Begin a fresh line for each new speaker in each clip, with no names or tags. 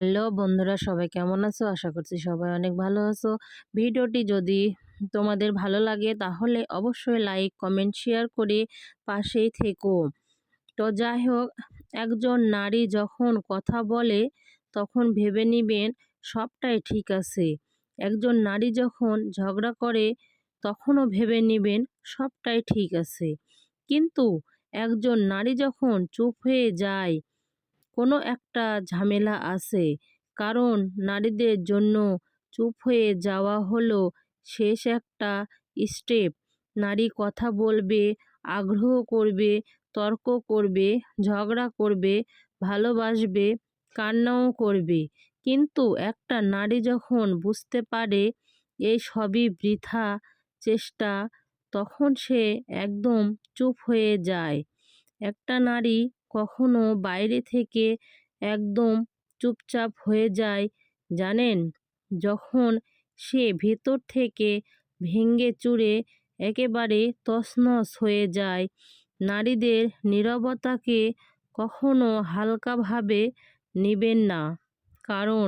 Hello বন্ধুরা, সবাই কেমন আছো? আশা করছি সবাই অনেক ভালো আছো। ভিডিওটি যদি তোমাদের ভালো লাগে তাহলে অবশ্যই লাইক কমেন্ট শেয়ার করে পাশেই থেকো। তো যাই হোক, একজন নারী যখন কথা বলে তখন ভেবে নিবেন সবটাই ঠিক আছে। একজন নারী যখন ঝগড়া করে তখনও ভেবে নিবেন সবটাই ঠিক আছে। কিন্তু একজন নারী যখন চুপ হয়ে যায়, কোনো একটা ঝামেলা আছে। কারণ নারীদের জন্য চুপ হয়ে যাওয়া হলো শেষ একটা স্টেপ। নারী কথা বলবে, আগ্রহ করবে, তর্ক করবে, ঝগড়া করবে, ভালোবাসবে, কান্নাও করবে। কিন্তু একটা নারী যখন বুঝতে পারে এই সবই বৃথা চেষ্টা, তখন সে একদম চুপ হয়ে যায়। একটা নারী কখনো বাইরে থেকে একদম চুপচাপ হয়ে যায়, জানেন? যখন সে ভেতর থেকে ভেঙে চুরে একেবারে তছনছ হয়ে যায়। নারীদের নীরবতাকে কখনো হালকাভাবে নেবেন না। কারণ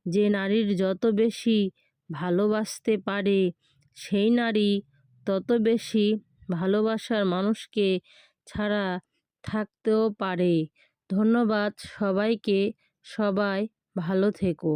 যে নারীর যত বেশি ভালোবাসতে পারে, সেই নারী তত বেশি ভালোবাসার মানুষকে ছাড়া থাকতেও পারে। ধন্যবাদ সবাইকে। সবাই ভালো থেকো।